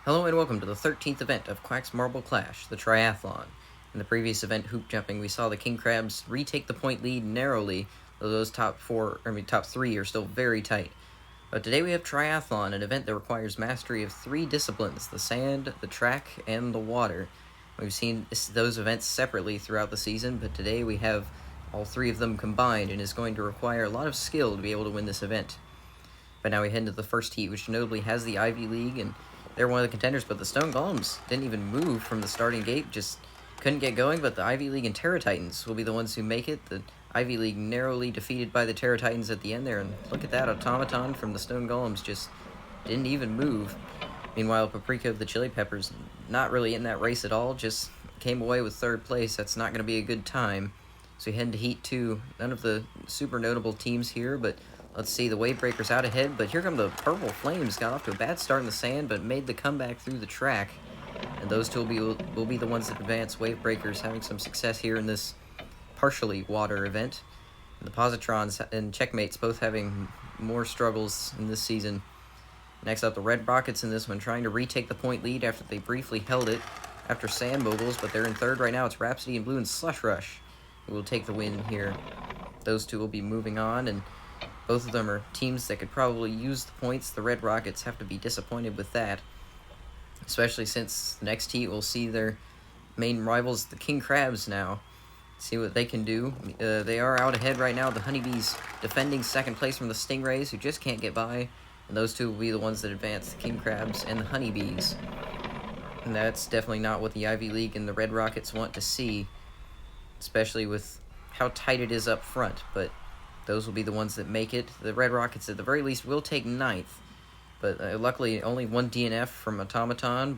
Hello and welcome to the 13th event of Quack's Marble Clash, the Triathlon. In the previous event, hoop jumping, we saw the King Crabs retake the point lead narrowly, though those top three are still very tight. But today we have Triathlon, an event that requires mastery of three disciplines: the sand, the track, and the water. We've seen those events separately throughout the season, but today we have all three of them combined, and is going to require a lot of skill to be able to win this event. But now we head into the first heat, which notably has the Ivy League, and they're one of the contenders, but the Stone Golems didn't even move from the starting gate, just couldn't get going, but the Ivy League and Terra Titans will be the ones who make it. The Ivy League narrowly defeated by the Terra Titans at the end there, and look at that, Automaton from the Stone Golems just didn't even move. Meanwhile, Paprika of the Chili Peppers, not really in that race at all, just came away with third place. That's not going to be a good time. So we head into Heat 2. None of the super notable teams here, but let's see, the Wave Breakers out ahead, but here come the Purple Flames. Got off to a bad start in the sand, but made the comeback through the track. And those two will be the ones that advance. Wave Breakers having some success here in this partially water event. And the Positrons and Checkmates both having more struggles in this season. Next up, the Red Rockets in this one, trying to retake the point lead after they briefly held it after Sand Moguls, but they're in third right now. It's Rhapsody in Blue and Slush Rush who will take the win here. Those two will be moving on, and both of them are teams that could probably use the points. The Red Rockets have to be disappointed with that, especially since the next heat will see their main rivals, the King Crabs, now. See what they can do. They are out ahead right now. The Honeybees defending second place from the Stingrays, who just can't get by. And those two will be the ones that advance, the King Crabs and the Honeybees. And that's definitely not what the Ivy League and the Red Rockets want to see, especially with how tight it is up front. But those will be the ones that make it. The Red Rockets, at the very least, will take ninth. But luckily, only one DNF from Automaton.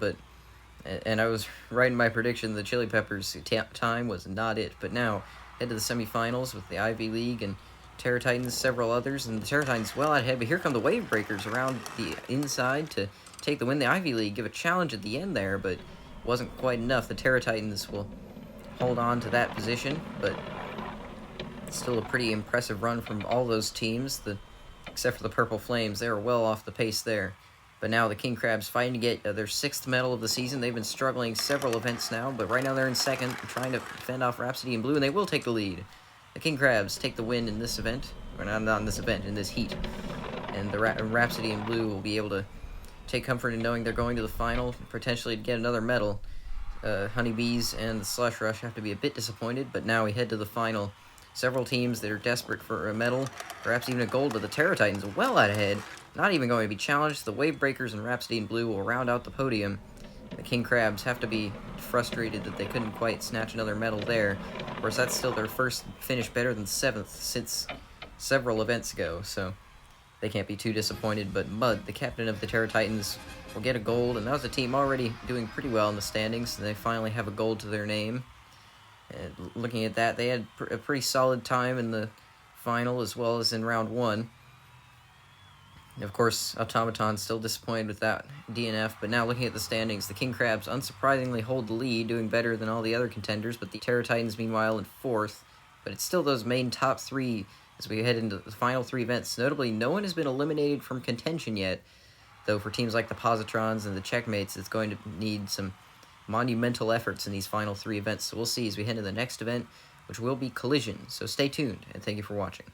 And I was right in my prediction. The Chili Peppers' time was not it. But now, head to the semifinals with the Ivy League and Terra Titans, several others. And the Terra Titans well out ahead. But here come the Wave Breakers around the inside to take the win. The Ivy League give a challenge at the end there, but wasn't quite enough. The Terra Titans will hold on to that position, but still a pretty impressive run from all those teams, except for the Purple Flames. They are well off the pace there. But now the King Crabs fighting to get their 6th medal of the season. They've been struggling several events now, but right now they're in second, trying to fend off Rhapsody in Blue, and they will take the lead. The King Crabs take the win in this event, or not in this event, in this heat. And the Rhapsody in Blue will be able to take comfort in knowing they're going to the final, potentially to get another medal. Honeybees and the Slush Rush have to be a bit disappointed, but now we head to the final. Several teams that are desperate for a medal, perhaps even a gold, but the Terra Titans well out ahead, not even going to be challenged. The Wave Breakers and Rhapsody in Blue will round out the podium. The King Crabs have to be frustrated that they couldn't quite snatch another medal there. Of course, that's still their first finish better than 7th since several events ago, so they can't be too disappointed. But Mud, the captain of the Terra Titans, will get a gold, and that was a team already doing pretty well in the standings, and they finally have a gold to their name. And looking at that, they had a pretty solid time in the final as well as in round 1. And of course, Automaton still disappointed with that DNF, but now looking at the standings, the King Crabs unsurprisingly hold the lead, doing better than all the other contenders, but the Terra Titans, meanwhile, in 4th. But it's still those main top 3 as we head into the final 3 events. Notably, no one has been eliminated from contention yet, though for teams like the Positrons and the Checkmates, it's going to need some monumental efforts in these final 3 events. So we'll see as we head to the next event, which will be Collision. So stay tuned, and thank you for watching.